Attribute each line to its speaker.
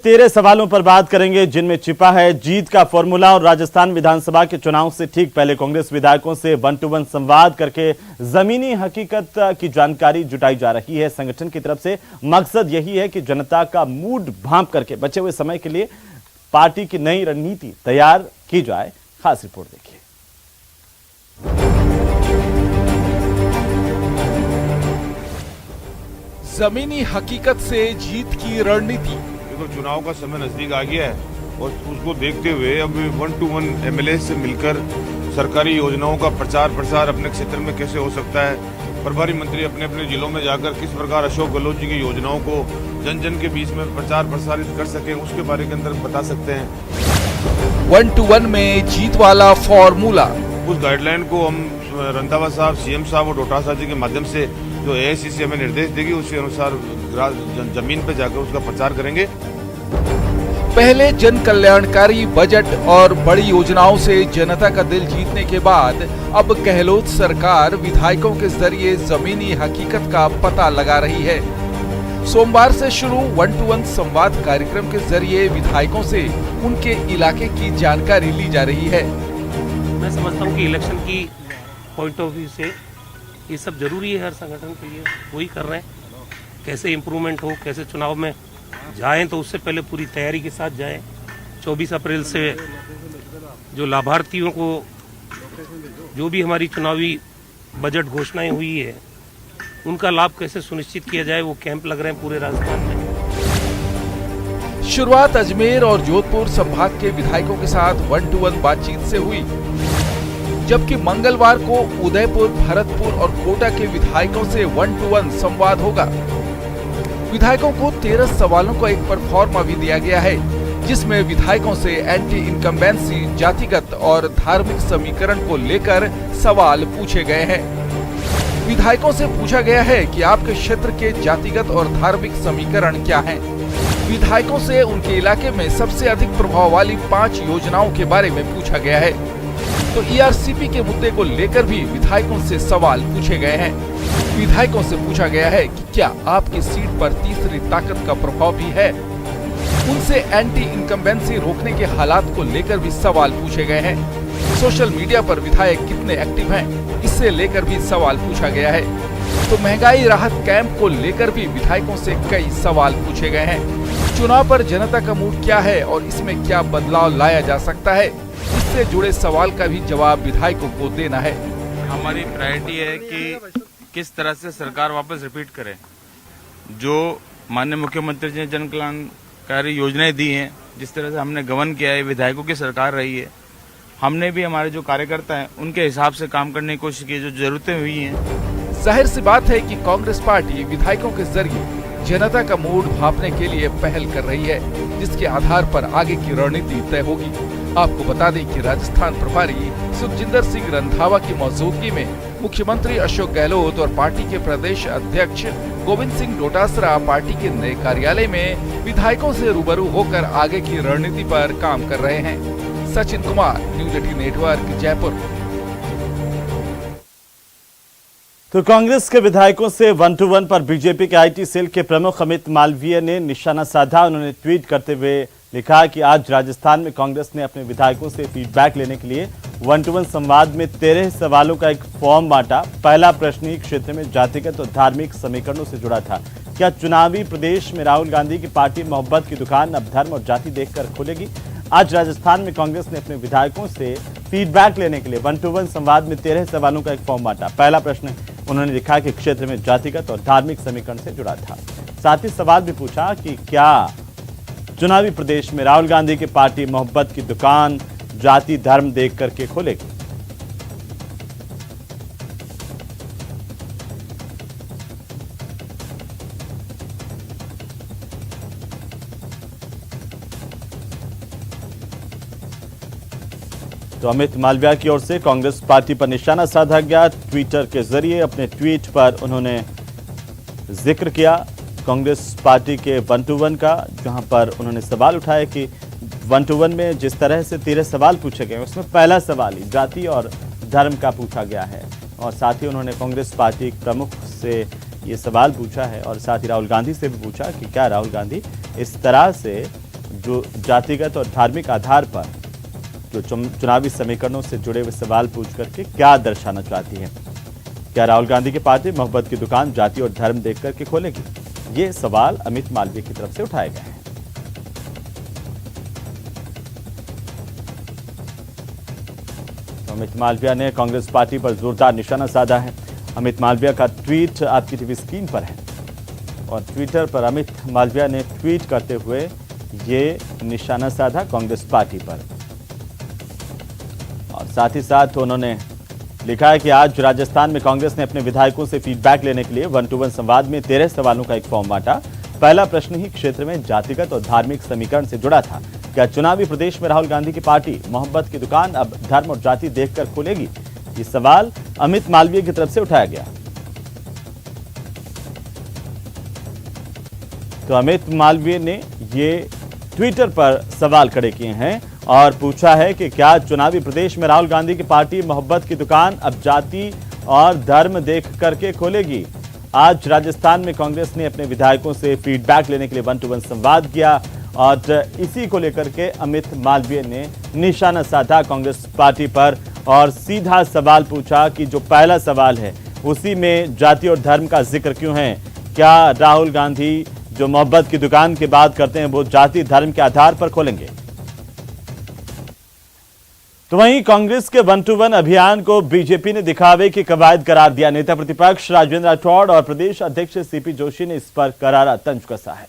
Speaker 1: 13 सवालों पर बात करेंगे जिनमें छिपा है जीत का फॉर्मूला। और राजस्थान विधानसभा के चुनाव से ठीक पहले कांग्रेस विधायकों से 1-to-1 संवाद करके जमीनी हकीकत की जानकारी जुटाई जा रही है। संगठन की तरफ से मकसद यही है कि जनता का मूड भांप करके बचे हुए समय के लिए पार्टी की नई रणनीति तैयार की जाए। खास रिपोर्ट देखिए।
Speaker 2: जमीनी हकीकत से जीत की रणनीति।
Speaker 3: तो चुनाव का समय नजदीक आ गया है और उसको देखते हुए अब 1-to-1 एमएलए से मिलकर सरकारी योजनाओं का प्रचार प्रसार अपने क्षेत्र में कैसे हो सकता है, प्रभारी मंत्री अपने अपने जिलों में जाकर किस प्रकार अशोक गहलोत जी की योजनाओं को जन जन के बीच में प्रचार प्रसारित कर सके, उसके बारे के अंदर बता सकते हैं।
Speaker 2: 1-to-1 में जीत वाला फॉर्मूला।
Speaker 3: उस गाइडलाइन को हम रंधावा साहब, सीएम साहब और डोटासरा जी के माध्यम से जो एआईसीसी हमें निर्देश देगी उसके अनुसार जमीन पर जाकर उसका प्रचार करेंगे।
Speaker 2: पहले जन कल्याणकारी बजट और बड़ी योजनाओं से जनता का दिल जीतने के बाद अब गहलोत सरकार विधायकों के जरिए जमीनी हकीकत का पता लगा रही है। सोमवार से शुरू 1-to-1 संवाद कार्यक्रम के जरिए विधायकों से उनके इलाके की जानकारी ली जा रही है।
Speaker 4: मैं समझता हूँ कि इलेक्शन की पॉइंट ऑफ व्यू से ये सब जरूरी है हर संगठन के लिए, वही कर रहे हैं। कैसे इम्प्रूवमेंट हो, कैसे चुनाव में जाएं तो उससे पहले पूरी तैयारी के साथ जाएं। 24 अप्रैल से जो लाभार्थियों को जो भी हमारी चुनावी बजट घोषणाएं हुई है उनका लाभ कैसे सुनिश्चित किया जाए, वो कैंप लग रहे हैं पूरे राजस्थान में।
Speaker 2: शुरुआत अजमेर और जोधपुर संभाग के विधायकों के साथ 1-to-1 बातचीत से हुई, जबकि मंगलवार को उदयपुर, भरतपुर और कोटा के विधायकों से 1-to-1 संवाद होगा। विधायकों को 13 सवालों का एक परफॉर्मा भी दिया गया है, जिसमें विधायकों से एंटी इनकम्बेंसी, जातिगत और धार्मिक समीकरण को लेकर सवाल पूछे गए हैं। विधायकों से पूछा गया है कि आपके क्षेत्र के जातिगत और धार्मिक समीकरण क्या हैं। विधायकों से उनके इलाके में सबसे अधिक प्रभाव वाली 5 योजनाओं के बारे में पूछा गया है। तो ईआरसीपी के मुद्दे को लेकर भी विधायकों से सवाल पूछे गए हैं। विधायकों से पूछा गया है कि क्या आपकी सीट पर तीसरी ताकत का प्रभाव भी है। उनसे एंटी इनकम्बेंसी रोकने के हालात को लेकर भी सवाल पूछे गए हैं। सोशल मीडिया पर विधायक कितने एक्टिव हैं, इससे लेकर भी सवाल पूछा गया है। तो महंगाई राहत कैंप को लेकर भी विधायकों से कई सवाल पूछे गए हैं। चुनाव पर जनता का मूड क्या है और इसमें क्या बदलाव लाया जा सकता है, इससे जुड़े सवाल का भी जवाब विधायकों को देना है।
Speaker 5: हमारी प्रायोरिटी है कि किस तरह से सरकार वापस रिपीट करे। जो माननीय मुख्यमंत्री जी ने जन कल्याणकारी योजनाएं दी हैं, जिस तरह से हमने गवर्न किया है, विधायकों की सरकार रही है, हमने भी हमारे जो कार्यकर्ता हैं उनके हिसाब से काम करने की कोशिश की, जो जरूरतें हुई हैं।
Speaker 2: जाहिर सी बात है कि कांग्रेस पार्टी विधायकों के जरिए जनता का मूड भांपने के लिए पहल कर रही है, जिसके आधार पर आगे की रणनीति तय होगी। आपको बता दें कि राजस्थान प्रभारी सुखजिंदर सिंह रंधावा की मौजूदगी में मुख्यमंत्री अशोक गहलोत और पार्टी के प्रदेश अध्यक्ष गोविंद सिंह डोटासरा पार्टी के नए कार्यालय में विधायकों से रूबरू होकर आगे की रणनीति पर काम कर रहे हैं। Sachin Kumar, news 18 network, Jaipur.
Speaker 1: तो कांग्रेस के विधायकों से 1-to-1 पर बीजेपी के आईटी सेल के प्रमुख अमित मालवीय ने निशाना साधा। उन्होंने ट्वीट करते हुए लिखा कि आज राजस्थान में कांग्रेस ने अपने विधायकों से फीडबैक लेने के लिए 1-to-1 संवाद में 13 सवालों का एक फॉर्म बांटा। पहला प्रश्न ही क्षेत्र में जातिगत और धार्मिक समीकरणों से जुड़ा था। क्या चुनावी प्रदेश में राहुल गांधी की पार्टी मोहब्बत की दुकान अब धर्म और जाति देखकर खोलेगी? आज राजस्थान में कांग्रेस ने अपने विधायकों से फीडबैक लेने के लिए 1-to-1 संवाद में 13 सवालों का एक फॉर्म बांटा। पहला प्रश्न उन्होंने लिखा कि क्षेत्र में जातिगत और धार्मिक समीकरण से जुड़ा था। साथ ही सवाल भी पूछा कि क्या चुनावी प्रदेश में राहुल गांधी की पार्टी मोहब्बत की दुकान जाति धर्म देख करके खोलेगी। तो अमित मालवीय की ओर से कांग्रेस पार्टी पर निशाना साधा गया। ट्विटर के जरिए अपने ट्वीट पर उन्होंने जिक्र किया कांग्रेस पार्टी के 1-to-1 का, जहां पर उन्होंने सवाल उठाया कि 1-to-1 में जिस तरह से 13 सवाल पूछे गए उसमें पहला सवाल ही जाति और धर्म का पूछा गया है। और साथ ही उन्होंने कांग्रेस पार्टी प्रमुख से ये सवाल पूछा है और साथ ही राहुल गांधी से भी पूछा कि क्या राहुल गांधी इस तरह से जो जातिगत और धार्मिक आधार पर जो चुनावी समीकरणों से जुड़े हुए सवाल पूछ करके क्या दर्शाना चाहती है। क्या राहुल गांधी की पार्टी मोहब्बत की दुकान जाति और धर्म देख करके खोलेगी? ये सवाल अमित मालवीय की तरफ से उठाए गए हैं। अमित मालवीय ने कांग्रेस पार्टी पर जोरदार निशाना साधा है। अमित मालवीय का ट्वीट आपकी टीवी स्क्रीन पर है और ट्विटर पर अमित मालवीय ने ट्वीट करते हुए ये निशाना साधा कांग्रेस पार्टी पर और साथ ही साथ उन्होंने लिखा है कि आज राजस्थान में कांग्रेस ने अपने विधायकों से फीडबैक लेने के लिए 1-to-1 संवाद में 13 सवालों का एक फॉर्म बांटा। पहला प्रश्न ही क्षेत्र में जातिगत और धार्मिक समीकरण से जुड़ा था। क्या चुनावी प्रदेश में राहुल गांधी की पार्टी मोहब्बत की दुकान अब धर्म और जाति देखकर खोलेगी? ये सवाल अमित मालवीय की तरफ से उठाया गया। तो अमित मालवीय ने ये ट्विटर पर सवाल खड़े किए हैं और पूछा है कि क्या चुनावी प्रदेश में राहुल गांधी की पार्टी मोहब्बत की दुकान अब जाति और धर्म देख करके खोलेगी? आज राजस्थान में कांग्रेस ने अपने विधायकों से फीडबैक लेने के लिए 1-to-1 संवाद किया और इसी को लेकर के अमित मालवीय ने निशाना साधा कांग्रेस पार्टी पर और सीधा सवाल पूछा कि जो पहला सवाल है उसी में जाति और धर्म का जिक्र क्यों है? क्या राहुल गांधी जो मोहब्बत की दुकान की बात करते हैं वो जाति धर्म के आधार पर खोलेंगे? तो वहीं कांग्रेस के 1-to-1 अभियान को बीजेपी ने दिखावे की कवायद करार दिया। नेता प्रतिपक्ष राजेंद्र राठौड़ और प्रदेश अध्यक्ष सीपी जोशी ने इस पर करारा तंज कसा है।